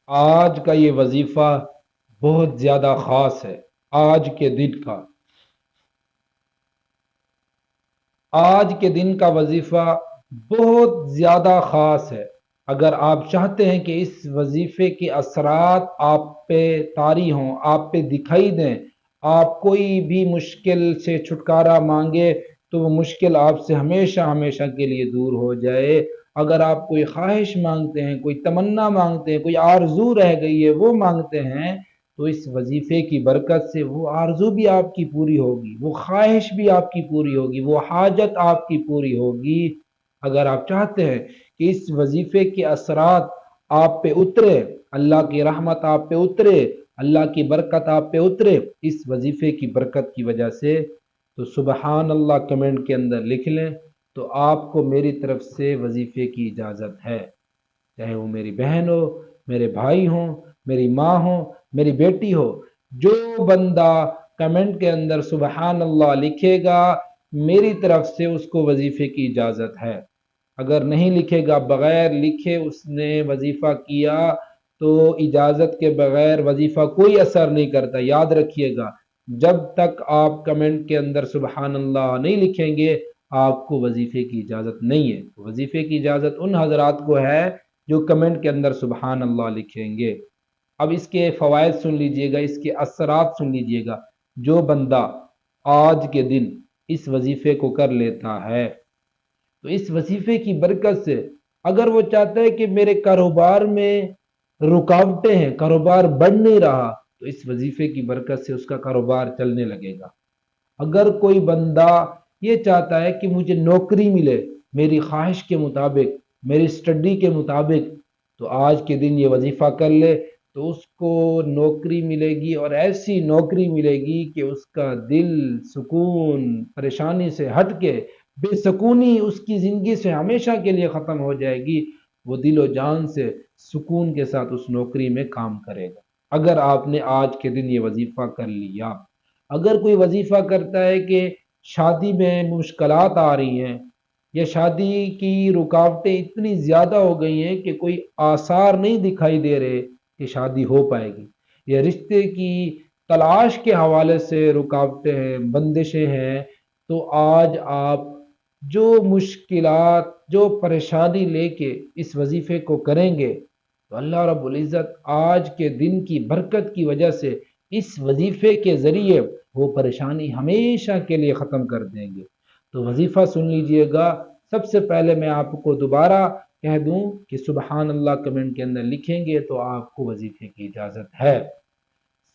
آج کا یہ وظیفہ بہت زیادہ خاص ہے۔ آج کے دن کا آج کے دن کا وظیفہ بہت زیادہ خاص ہے۔ اگر آپ چاہتے ہیں کہ اس وظیفے کے اثرات آپ پہ طاری ہوں، آپ پہ دکھائی دیں، آپ کوئی بھی مشکل سے چھٹکارا مانگے تو وہ مشکل آپ سے ہمیشہ ہمیشہ کے لیے دور ہو جائے۔ اگر آپ کوئی خواہش مانگتے ہیں، کوئی تمنا مانگتے ہیں، کوئی آرزو رہ گئی ہے وہ مانگتے ہیں، تو اس وظیفے کی برکت سے وہ آرزو بھی آپ کی پوری ہوگی، وہ خواہش بھی آپ کی پوری ہوگی، وہ حاجت آپ کی پوری ہوگی۔ اگر آپ چاہتے ہیں کہ اس وظیفے کے اثرات آپ پہ اترے، اللہ کی رحمت آپ پہ اترے، اللہ کی برکت آپ پہ اترے اس وظیفے کی برکت کی وجہ سے، تو سبحان اللہ کمنٹ کے اندر لکھ لیں، تو آپ کو میری طرف سے وظیفے کی اجازت ہے۔ چاہے وہ میری بہن ہو، میرے بھائی ہوں، میری ماں ہو، میری بیٹی ہو، جو بندہ کمنٹ کے اندر سبحان اللہ لکھے گا، میری طرف سے اس کو وظیفے کی اجازت ہے۔ اگر نہیں لکھے گا، بغیر لکھے اس نے وظیفہ کیا، تو اجازت کے بغیر وظیفہ کوئی اثر نہیں کرتا۔ یاد رکھیے گا، جب تک آپ کمنٹ کے اندر سبحان اللہ نہیں لکھیں گے، آپ کو وظیفے کی اجازت نہیں ہے۔ وظیفے کی اجازت ان حضرات کو ہے جو کمنٹ کے اندر سبحان اللہ لکھیں گے۔ اب اس کے فوائد سن لیجئے گا، اس کے اثرات سن لیجئے گا۔ جو بندہ آج کے دن اس وظیفے کو کر لیتا ہے، تو اس وظیفے کی برکت سے اگر وہ چاہتا ہے کہ میرے کاروبار میں رکاوٹیں ہیں، کاروبار بڑھ نہیں رہا، تو اس وظیفے کی برکت سے اس کا کاروبار چلنے لگے گا۔ اگر کوئی بندہ یہ چاہتا ہے کہ مجھے نوکری ملے میری خواہش کے مطابق، میری سٹڈی کے مطابق، تو آج کے دن یہ وظیفہ کر لے، تو اس کو نوکری ملے گی، اور ایسی نوکری ملے گی کہ اس کا دل سکون پریشانی سے ہٹ کے بے سکونی اس کی زندگی سے ہمیشہ کے لیے ختم ہو جائے گی۔ وہ دل و جان سے سکون کے ساتھ اس نوکری میں کام کرے گا، اگر آپ نے آج کے دن یہ وظیفہ کر لیا۔ اگر کوئی وظیفہ کرتا ہے کہ شادی میں مشکلات آ رہی ہیں، یا شادی کی رکاوٹیں اتنی زیادہ ہو گئی ہیں کہ کوئی آثار نہیں دکھائی دے رہے کہ شادی ہو پائے گی، یا رشتے کی تلاش کے حوالے سے رکاوٹیں ہیں، بندشیں ہیں، تو آج آپ جو مشکلات، جو پریشانی لے کے اس وظیفے کو کریں گے، تو اللہ رب العزت آج کے دن کی برکت کی وجہ سے اس وظیفے کے ذریعے وہ پریشانی ہمیشہ کے لیے ختم کر دیں گے۔ تو وظیفہ سن لیجئے گا۔ سب سے پہلے میں آپ کو دوبارہ کہہ دوں کہ سبحان اللہ کمنٹ کے اندر لکھیں گے تو آپ کو وظیفے کی اجازت ہے۔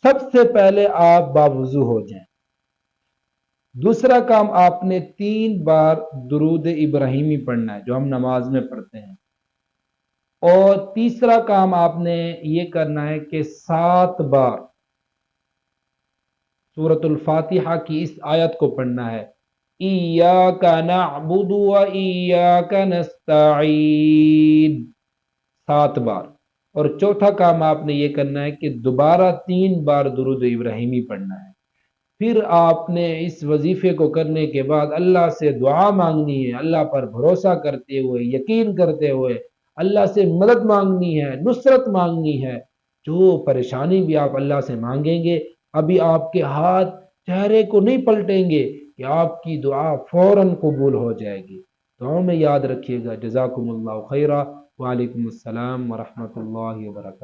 سب سے پہلے آپ باوضو ہو جائیں۔ دوسرا کام، آپ نے 3 بار درود ابراہیمی پڑھنا ہے جو ہم نماز میں پڑھتے ہیں۔ اور تیسرا کام آپ نے یہ کرنا ہے کہ 7 بار سورۃ الفاتحہ کی اس آیت کو پڑھنا ہے، ایاک نعبد و ایاک نستعین، 7 بار۔ اور چوتھا کام آپ نے یہ کرنا ہے کہ دوبارہ 3 بار درود ابراہیمی پڑھنا ہے۔ پھر آپ نے اس وظیفے کو کرنے کے بعد اللہ سے دعا مانگنی ہے، اللہ پر بھروسہ کرتے ہوئے، یقین کرتے ہوئے اللہ سے مدد مانگنی ہے، نصرت مانگنی ہے۔ جو پریشانی بھی آپ اللہ سے مانگیں گے، ابھی آپ کے ہاتھ چہرے کو نہیں پلٹیں گے کہ آپ کی دعا فوراً قبول ہو جائے گی۔ دعاؤں میں یاد رکھیے گا۔ جزاکم اللہ خیرہ۔ وعلیکم السلام ورحمۃ اللہ وبرکاتہ۔